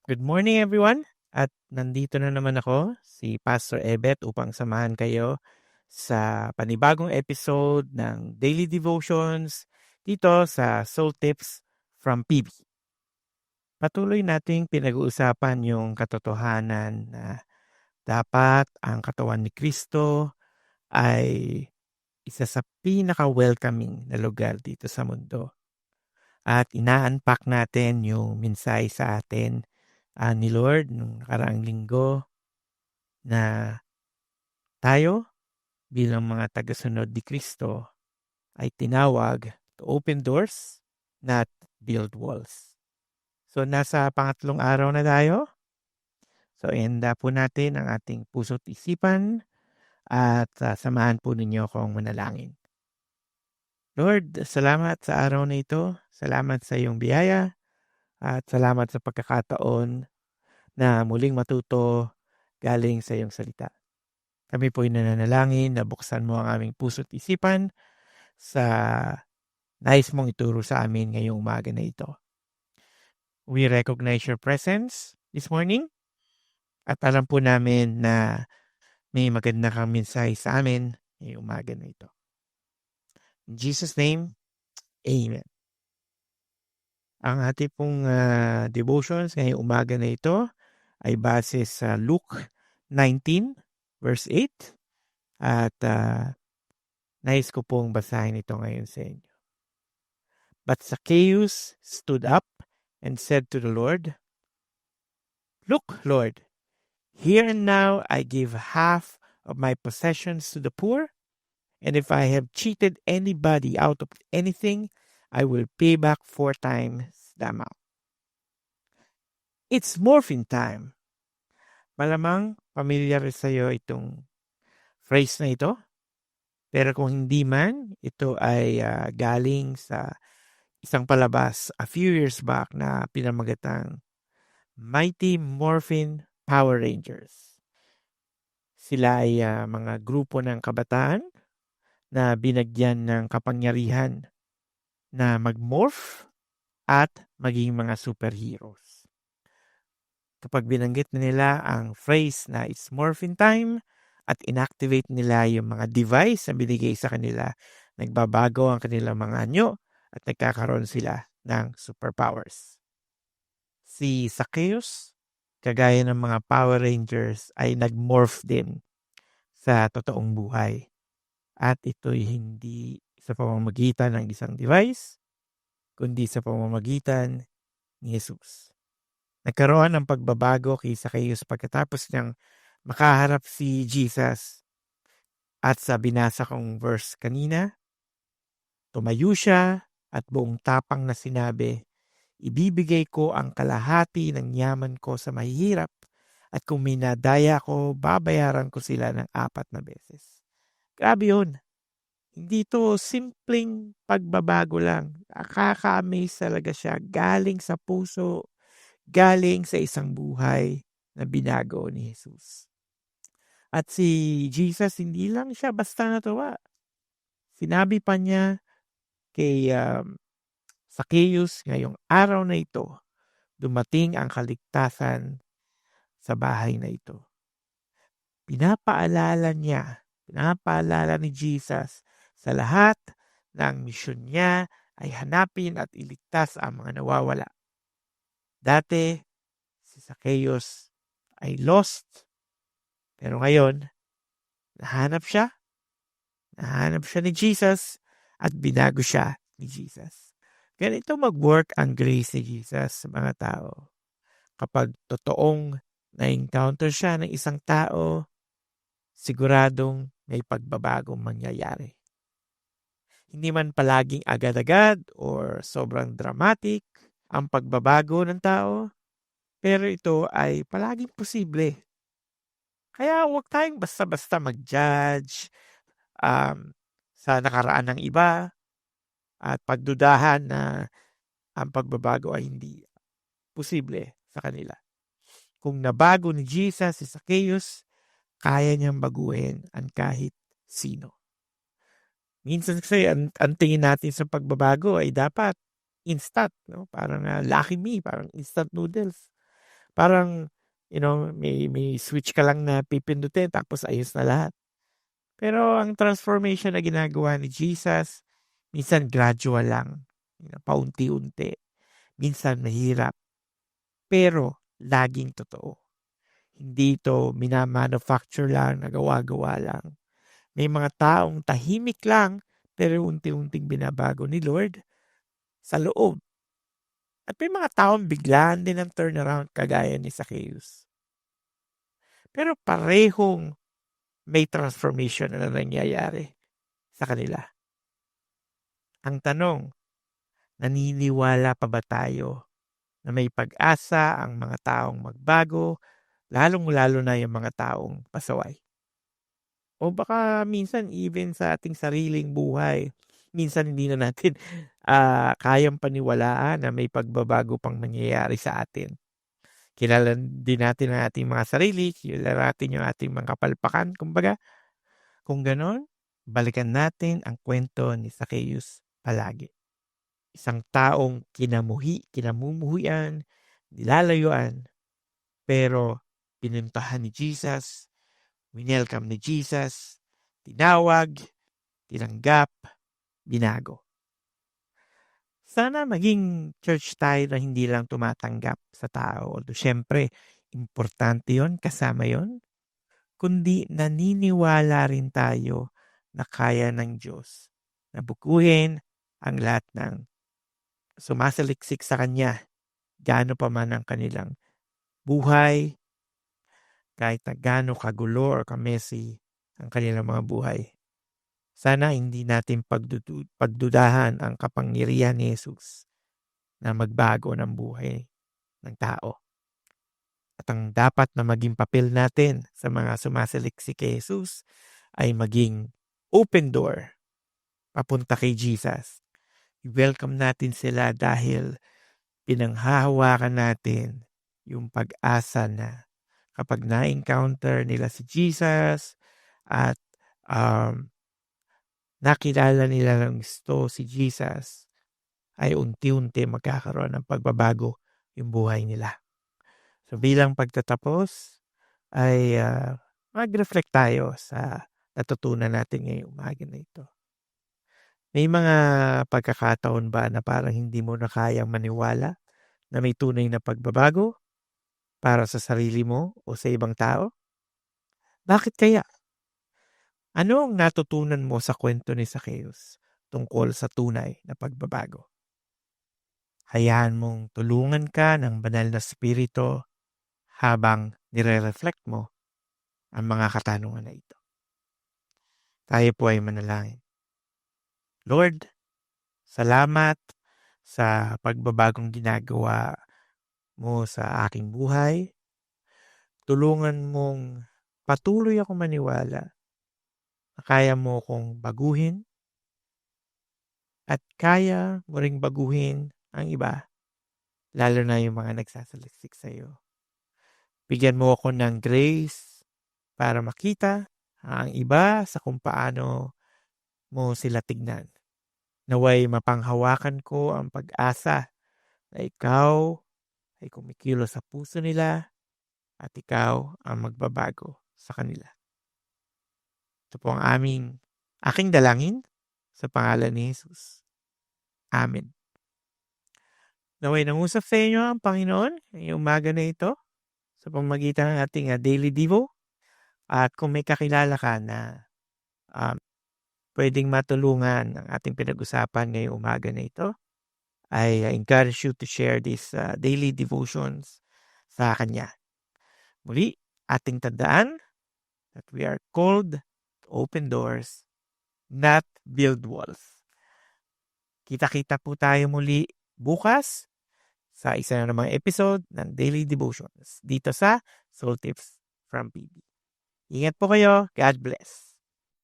Good morning everyone! At nandito na naman ako, si Pastor Ebet upang samahan kayo sa panibagong episode ng Daily Devotions dito sa Soul Tips from PB. Patuloy nating pinag-uusapan yung katotohanan na dapat ang katawan ni Kristo ay isa sa pinaka-welcoming na lugar dito sa mundo. At ina-unpack natin yung mensahe sa atin ni Lord nung nakaraang linggo na tayo bilang mga tagasunod ni Kristo ay tinawag to open doors, not build walls. So nasa pangatlong araw na tayo. So ihanda po natin ang ating puso't isipan at samahan po ninyo akong manalangin. Lord, salamat sa araw na ito. Salamat sa iyong biyaya at salamat sa pagkakataon na muling matuto galing sa iyong salita. Kami po ay nananalangin na buksan mo ang aming puso't isipan sa nais mong ituro sa amin ngayong umaga na ito. We recognize your presence this morning at alam po namin na may maganda kang mensahe sa amin ngayong umaga na ito. In Jesus' name, Amen. Ang ating pong devotions ngayong umaga na ito ay base sa Luke 19 verse 8 at nais ko pong basahin ito ngayon sa inyo. But Zacchaeus stood up and said to the Lord, "Look, Lord, here and now I give half of my possessions to the poor, and if I have cheated anybody out of anything, I will pay back 4 times the amount." It's morphine time. Malamang familiar sa iyo itong phrase na ito. Pero kung hindi man, ito ay galing sa isang palabas a few years back na pinamagatang Mighty Morphin Power Rangers. Sila ay mga grupo ng kabataan na binagyan ng kapangyarihan na mag-morph at maging mga superheroes. Kapag binanggit nila ang phrase na it's morphin time at inactivate nila yung mga device na binigay sa kanila, nagbabago ang kanilang mga anyo at nagkakaroon sila ng superpowers. Si Zacchaeus, kagaya ng mga Power Rangers, ay nag-morph din sa totoong buhay. At ito'y hindi sa pamamagitan ng isang device, kundi sa pamamagitan ni Jesus. Nagkaroon ng pagbabago kay Zacchaeus pagkatapos niyang makaharap si Jesus. At sa binasa kong verse kanina, tumayo siya at buong tapang na sinabi, "Ibibigay ko ang kalahati ng yaman ko sa mahihirap at kung may nadaya ko, babayaran ko sila ng 4 na beses." Grabe yun. Hindi to simpleng pagbabago lang. Nakaka-amaze talaga siya. Galing sa puso, galing sa isang buhay na binago ni Jesus. At si Jesus, hindi lang siya basta natuwa. Sinabi pa niya kay Zacchaeus, ngayong araw na ito, dumating ang kaligtasan sa bahay na ito. Pinapaalala ni Jesus sa lahat ng misyon niya ay hanapin at iligtas ang mga nawawala. Dati, si Zacchaeus ay lost, pero ngayon, nahanap siya ni Jesus at binago siya ni Jesus. Ganito mag-work ang grace ni Jesus sa mga tao. Kapag totoong na-encounter siya ng isang tao, siguradong may pagbabagong mangyayari. Hindi man palaging agad-agad or sobrang dramatic ang pagbabago ng tao, pero ito ay palaging posible. Kaya huwag tayong basta-basta mag-judge sa nakaraan ng iba at pagdudahan na ang pagbabago ay hindi posible sa kanila. Kung nabago ni Jesus si Zacchaeus, kaya niyang baguhin ang kahit sino. Minsan kasi ang tingin natin sa pagbabago ay dapat instant, no? Parang Lucky Me, parang instant noodles. Parang, may switch ka lang na pipindutin tapos ayos na lahat. Pero ang transformation na ginagawa ni Jesus, minsan gradual lang, paunti-unti, minsan mahirap, pero laging totoo. Hindi ito minamanufacture lang, nagawa-gawa lang. May mga taong tahimik lang, pero unti-unting binabago ni Lord sa loob. At may mga taong biglaan din ang turnaround kagaya ni Zacchaeus. Pero parehong may transformation na nangyayari sa kanila. Ang tanong, naniniwala pa ba tayo na may pag-asa ang mga taong magbago, lalong-lalo na yung mga taong pasaway? O baka minsan even sa ating sariling buhay, minsan hindi na natin kayang paniwalaan na may pagbabago pang mangyayari sa atin. Kilala din natin ang ating mga sarili, kilala natin yung ating mga kapalpakan, kumbaga. Kung ganon, balikan natin ang kwento ni Zacchaeus palagi. Isang taong kinamumuhian, nilalayuan, pero pinuntahan ni Jesus, winelcome ni Jesus, tinawag, tinanggap, binago. Sana maging church tayo na hindi lang tumatanggap sa tao. Although syempre, importante yon, kasama yon. Kundi naniniwala rin tayo na kaya ng Diyos na bukuhin ang lahat ng sumasaliksik sa Kanya, gaano pa man ang kanilang buhay, kahit na gaano kagulo or kamessy ang kanilang mga buhay. Sana hindi natin pagdudahan ang kapangyarihan ni Jesus na magbago ng buhay ng tao. At ang dapat na maging papel natin sa mga sumasaliksik kay Jesus ay maging open door papunta kay Jesus. I-welcome natin sila dahil pinanghahawakan natin yung pag-asa na kapag na-encounter nila si Jesus at nakilala nila ng gusto si Jesus, ay unti-unti magkakaroon ng pagbabago yung buhay nila. So bilang pagtatapos ay mag-reflect tayo sa natutunan natin ngayong umaga na ito. May mga pagkakataon ba na parang hindi mo na kayang maniwala na may tunay na pagbabago para sa sarili mo o sa ibang tao? Bakit kaya? Ano ang natutunan mo sa kwento ni Zacchaeus tungkol sa tunay na pagbabago? Hayaan mong tulungan ka ng banal na spirito habang nire-reflect mo ang mga katanungan na ito. Tayo po ay manalangin. Lord, salamat sa pagbabagong ginagawa mo sa aking buhay. Tulungan mong patuloy akong maniwala na kaya mo kong baguhin at kaya mo ring baguhin ang iba, lalo na yung mga nagsasaliksik sa iyo. Bigyan mo ako ng grace para makita ang iba sa kung paano mo sila tignan. Naway mapanghawakan ko ang pag-asa na ikaw ay kumikilos sa puso nila at ikaw ang magbabago sa kanila. Ito po ang aking dalangin sa pangalan ni Jesus. Amen. Naway nangusap sa inyo ang Panginoon ngayong umaga na ito sa pamamagitan ng ating Daily Devo. At kung may kakilala ka na pwedeng matulungan ang ating pinag-usapan ngayong umaga na ito, I encourage you to share these daily devotions sa kanya. Muli, ating tandaan that we are called to open doors, not build walls. Kita-kita po tayo muli bukas sa isa na namang episode ng Daily Devotions dito sa Soul Tips from PB. Ingat po kayo. God bless.